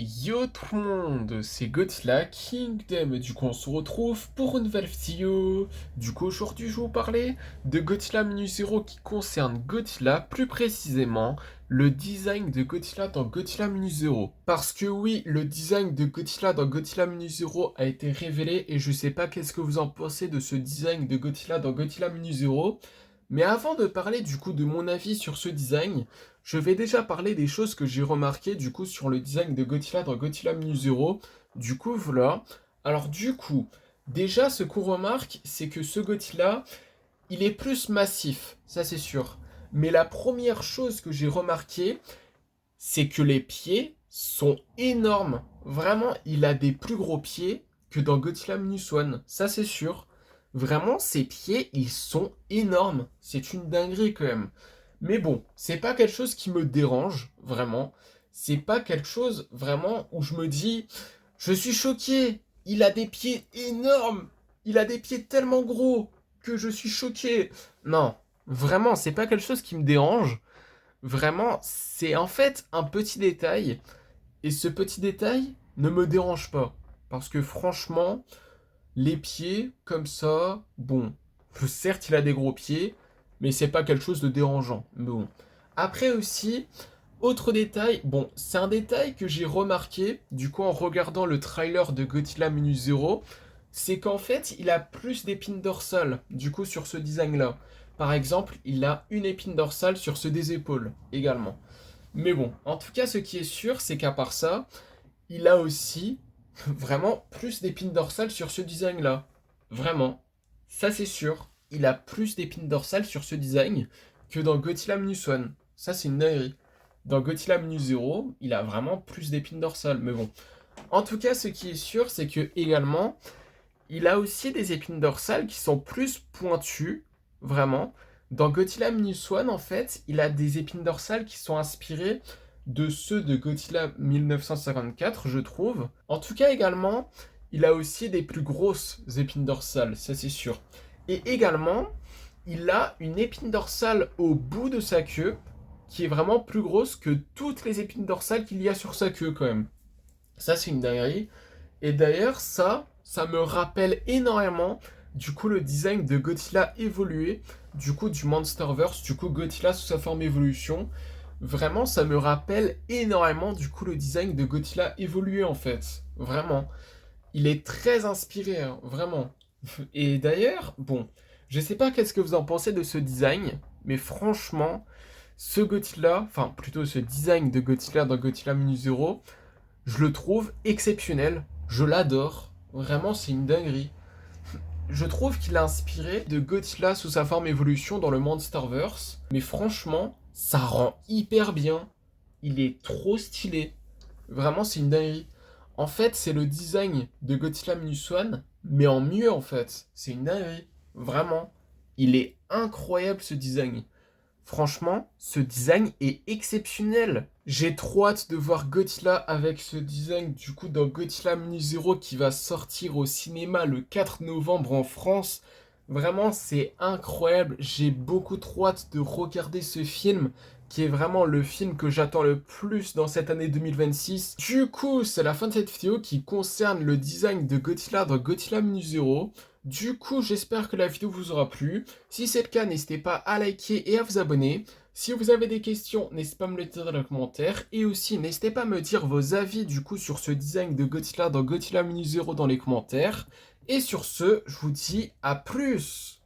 Yo tout le monde, c'est Godzilla Kingdom, du coup on se retrouve pour une nouvelle vidéo. Du coup aujourd'hui je vais vous parler de Godzilla Minus Zero qui concerne Godzilla, plus précisément le design de Godzilla dans Godzilla Minus Zero. Parce que oui, le design de Godzilla dans Godzilla Minus Zero a été révélé et je sais pas qu'est-ce que vous en pensez de ce design de Godzilla dans Godzilla Minus Zero. Mais avant de parler du coup de mon avis sur ce design, je vais déjà parler des choses que j'ai remarquées du coup sur le design de Godzilla dans Godzilla Minus Zero. Du coup, voilà. Alors du coup, déjà ce qu'on remarque, c'est que ce Godzilla, il est plus massif, ça c'est sûr. Mais la première chose que j'ai remarqué, c'est que les pieds sont énormes. Vraiment, il a des plus gros pieds que dans Godzilla Minus One, ça c'est sûr. Vraiment, ses pieds, ils sont énormes. C'est une dinguerie quand même. Mais bon, c'est pas quelque chose qui me dérange, vraiment. C'est pas quelque chose vraiment où je me dis, je suis choqué. Il a des pieds énormes. Il a des pieds tellement gros que je suis choqué. Non, vraiment, c'est pas quelque chose qui me dérange. Vraiment, c'est en fait un petit détail. Et ce petit détail ne me dérange pas. Parce que franchement, les pieds, comme ça, bon, certes il a des gros pieds, mais c'est pas quelque chose de dérangeant. Mais bon. Après aussi, autre détail, bon, c'est un détail que j'ai remarqué, du coup en regardant le trailer de Godzilla Minus Zero, c'est qu'en fait il a plus d'épines dorsales, du coup sur ce design-là. Par exemple, il a une épine dorsale sur ceux des épaules, également. Mais bon, en tout cas, ce qui est sûr, c'est qu'à part ça, il a aussi vraiment plus d'épines dorsales sur ce design-là. Vraiment. Ça, c'est sûr. Il a plus d'épines dorsales sur ce design que dans Godzilla Minus One. Ça, c'est une dinguerie. Dans Godzilla Minus Zero, il a vraiment plus d'épines dorsales. Mais bon. En tout cas, ce qui est sûr, c'est que également, il a aussi des épines dorsales qui sont plus pointues. Vraiment. Dans Godzilla Minus One, en fait, il a des épines dorsales qui sont inspirées de ceux de Godzilla 1954, je trouve. En tout cas, également, il a aussi des plus grosses épines dorsales, ça c'est sûr. Et également, il a une épine dorsale au bout de sa queue qui est vraiment plus grosse que toutes les épines dorsales qu'il y a sur sa queue quand même. Ça c'est une dinguerie. Et d'ailleurs, ça me rappelle énormément du coup le design de Godzilla évolué, du coup du Monsterverse, du coup Godzilla sous sa forme évolution. Vraiment, ça me rappelle énormément du coup le design de Godzilla évolué en fait. Vraiment. Il est très inspiré, hein, vraiment. Et d'ailleurs, bon, je sais pas qu'est-ce que vous en pensez de ce design, mais franchement, ce Godzilla, enfin plutôt ce design de Godzilla dans Godzilla Minus Zero, je le trouve exceptionnel. Je l'adore. Vraiment, c'est une dinguerie. Je trouve qu'il a inspiré de Godzilla sous sa forme évolution dans le Monsterverse. Mais franchement, ça rend hyper bien. Il est trop stylé. Vraiment, c'est une dinguerie. En fait, c'est le design de Godzilla Minus One, mais en mieux en fait. C'est une dinguerie. Vraiment. Il est incroyable ce design. Franchement, ce design est exceptionnel. J'ai trop hâte de voir Godzilla avec ce design du coup dans Godzilla Minus Zero qui va sortir au cinéma le 4 novembre en France. Vraiment, c'est incroyable. J'ai beaucoup trop hâte de regarder ce film qui est vraiment le film que j'attends le plus dans cette année 2026. Du coup, c'est la fin de cette vidéo qui concerne le design de Godzilla dans Godzilla Minus Zero. Du coup, j'espère que la vidéo vous aura plu. Si c'est le cas, n'hésitez pas à liker et à vous abonner. Si vous avez des questions, n'hésitez pas à me les dire dans les commentaires. Et aussi, n'hésitez pas à me dire vos avis du coup sur ce design de Godzilla dans Godzilla Minus Zero dans les commentaires. Et sur ce, je vous dis à plus!